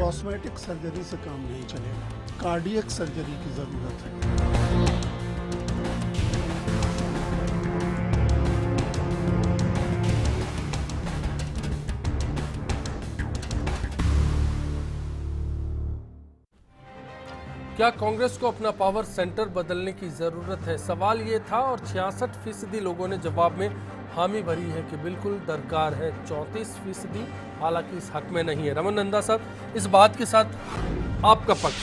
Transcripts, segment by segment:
Cosmetic surgery से काम नहीं चलेगा, कार्डियक सर्जरी की जरूरत है। क्या कांग्रेस को अपना पावर सेंटर बदलने की जरूरत है? सवाल ये था और 66% लोगों ने जवाब में हामी भरी है कि बिल्कुल दरकार है। 34% हालांकि इस हक में नहीं है। रमन नंदा साहब, इस बात के साथ आपका पक्ष?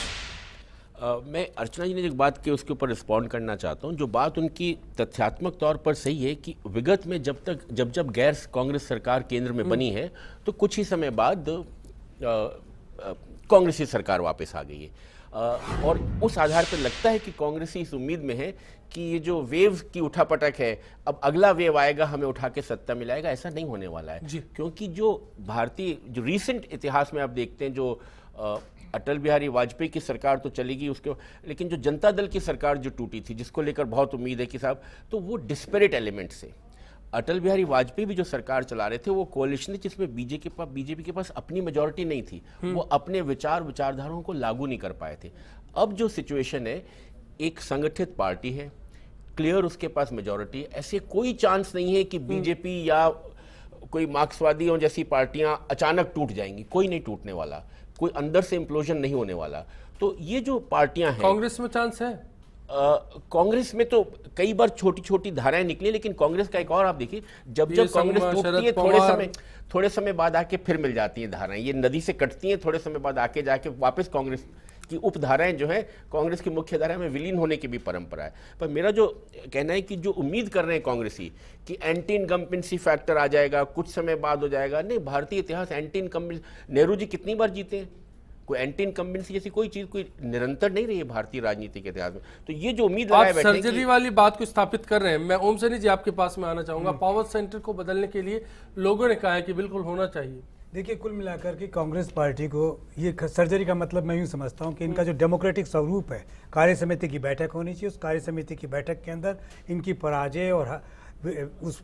मैं अर्चना जी ने जो बात की उसके ऊपर रिस्पॉन्ड करना चाहता हूं। जो बात उनकी तथ्यात्मक तौर पर सही है कि विगत में जब गैर कांग्रेस सरकार केंद्र में बनी है तो कुछ ही समय बाद कांग्रेस की सरकार वापस आ गई है। और उस आधार पर लगता है कि कांग्रेसी इस उम्मीद में है कि ये जो वेव की उठापटक है, अब अगला वेव आएगा, हमें उठा के सत्ता मिलाएगा। ऐसा नहीं होने वाला है, क्योंकि जो रीसेंट इतिहास में आप देखते हैं, जो अटल बिहारी वाजपेयी की सरकार तो चलेगी उसके, लेकिन जो जनता दल की सरकार जो टूटी थी, जिसको लेकर बहुत उम्मीद है कि साहब, तो वो डिस्पेरेट एलिमेंट से अटल बिहारी वाजपेयी भी जो सरकार चला रहे थे वो कोalition थी जिसमें बीजेपी के पास अपनी मेजॉरिटी नहीं थी। वो अपने विचारधाराओं को लागू नहीं कर पाए थे। अब जो सिचुएशन है, एक संगठित पार्टी है, क्लियर उसके पास मेजॉरिटी है, ऐसे कोई चांस नहीं है कि बीजेपी या कोई मार्क्सवादियों जैसी पार्टियां अचानक टूट जाएंगी। कोई नहीं टूटने वाला, कोई अंदर से इंप्लोजन नहीं होने वाला। तो ये जो पार्टियां हैं, कांग्रेस में चांस है? कांग्रेस में तो कई बार छोटी छोटी धाराएं निकली, लेकिन कांग्रेस का एक और आप देखिए, जब कांग्रेस टूटती है थोड़े समय बाद आके फिर मिल जाती हैं धाराएं। ये नदी से कटती हैं, थोड़े समय बाद आके जाके वापस कांग्रेस की उपधाराएं जो है कांग्रेस की मुख्य धारा में विलीन होने की भी परंपरा है। पर मेरा जो कहना है कि जो उम्मीद कर रहे हैं कांग्रेसी कि एंटी इनकम्बेंसी फैक्टर आ जाएगा, कुछ समय बाद हो जाएगा, नहीं। भारतीय इतिहास एंटी इनकम्बेंसी, नेहरू जी कितनी बार जीते हैं? कोई एंटी इनकम्बेंसी जैसी कोई चीज कोई निरंतर नहीं रही है भारतीय राजनीति के इतिहास में। तो ये जो उम्मीद लगाए बैठे, सर्जरी वाली बात को स्थापित कर रहे हैं। मैं ओम सैनी जी आपके पास में आना चाहूंगा। पावर सेंटर को बदलने के लिए लोगों ने कहा है कि बिल्कुल होना चाहिए। देखिए, कुल मिलाकर के कांग्रेस पार्टी को ये सर्जरी का मतलब मैं यूँ समझता हूँ कि इनका जो डेमोक्रेटिक स्वरूप है, कार्य समिति की बैठक होनी चाहिए। उस कार्य समिति की बैठक के अंदर इनकी पराजय और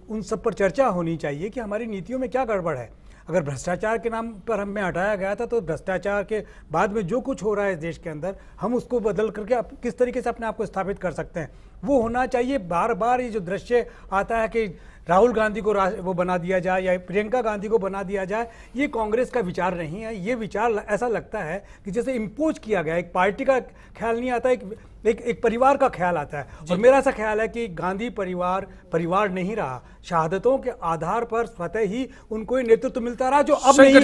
उन सब पर चर्चा होनी चाहिए कि हमारी नीतियों में क्या गड़बड़ है। अगर भ्रष्टाचार के नाम पर हमें हटाया गया था, तो भ्रष्टाचार के बाद में जो कुछ हो रहा है इस देश के अंदर, हम उसको बदल करके किस तरीके से अपने आप को स्थापित कर सकते हैं, वो होना चाहिए। बार बार ये जो दृश्य आता है कि राहुल गांधी को वो बना दिया जाए या प्रियंका गांधी को बना दिया जाए, ये कांग्रेस का विचार नहीं है। ये विचार ऐसा लगता है कि जैसे इम्पोज किया गया। एक पार्टी का ख्याल नहीं आता, एक परिवार का ख्याल आता है। और मेरा ऐसा ख्याल है कि गांधी परिवार नहीं रहा। शहादतों के आधार पर स्वतः ही उनको नेतृत्व मिलता रहा, जो अब नहीं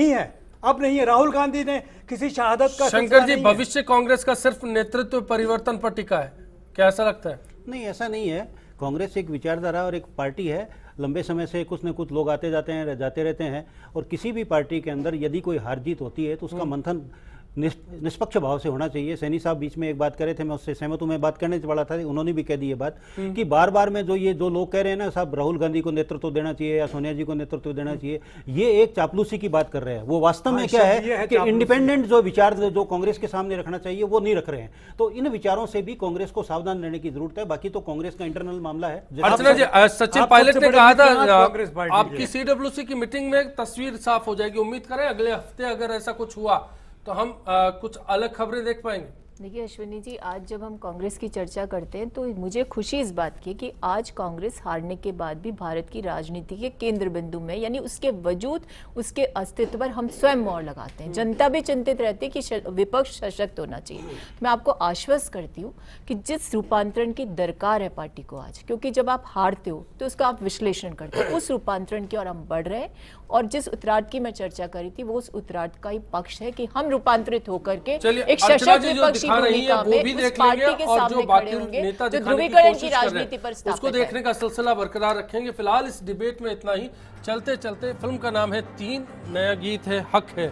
है। अब नहीं है। राहुल गांधी ने किसी शहादत का शंकर जी, भविष्य कांग्रेस का सिर्फ नेतृत्व परिवर्तन पर टिका है, क्या ऐसा लगता है? नहीं, ऐसा नहीं है। कांग्रेस एक विचारधारा और एक पार्टी है। लंबे समय से कुछ न कुछ लोग आते जाते रहते हैं, और किसी भी पार्टी के अंदर यदि कोई हार जीत होती है तो उसका मंथन निष्पक्ष भाव से होना चाहिए। सैनी साहब बीच में एक बात करे थे, मैं उससे सहमत हूं। मैं बात करने से बड़ा था, उन्होंने भी कह दी ये बात कि बार बार में जो लोग कह रहे हैं ना साहब, राहुल गांधी को नेतृत्व देना चाहिए या सोनिया जी को नेतृत्व देना चाहिए, ये एक चापलूसी की बात कर रहे हैं। वो वास्तव में क्या है कि इंडिपेंडेंट जो विचार जो कांग्रेस के सामने रखना चाहिए वो नहीं रख रहे हैं। तो इन विचारों से भी कांग्रेस को सावधान रहने की जरूरत है। बाकी तो कांग्रेस का इंटरनल मामला है। सचिन पायलट ने कहा था आपकी सीडब्ल्यूसी की मीटिंग में तस्वीर साफ हो जाएगी। उम्मीद करें अगले हफ्ते अगर ऐसा कुछ हुआ तो हम कुछ अलग खबरें देख पाएंगे। देखिए अश्विनी जी, आज जब हम कांग्रेस की चर्चा करते हैं तो मुझे खुशी इस बात की कि आज कांग्रेस हारने के बाद भी भारत की राजनीति के केंद्र बिंदु में, यानी उसके वजूद, उसके अस्तित्व पर हम स्वयं मोहर लगाते हैं। जनता भी चिंतित रहती है कि विपक्ष सशक्त होना चाहिए। मैं आपको आश्वस्त करती हूँ कि जिस रूपांतरण की दरकार है पार्टी को आज, क्योंकि जब आप हारते हो तो उसका आप विश्लेषण करते हो, उस रूपांतरण की ओर हम बढ़ रहे हैं। और जिस उत्तरार्ध की मैं चर्चा करी थी वो उस उत्तरार्ध का ही पक्ष है कि हम रूपांतरित होकर के एक सशक्त विपक्षी भूमिका में उस पार्टी के सामने खड़े होंगे जो ध्रुवीकरण की राजनीति पर स्थापित है। उसको देखने का सिलसिला बरकरार रखेंगे। फिलहाल इस डिबेट में इतना ही। चलते चलते फिल्म का नाम है 3, नया गीत है हक है।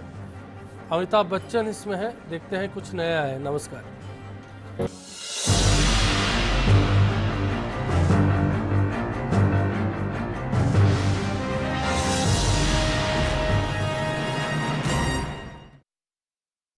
अमिताभ बच्चन इसमें है। देखते हैं कुछ नया है। नमस्कार।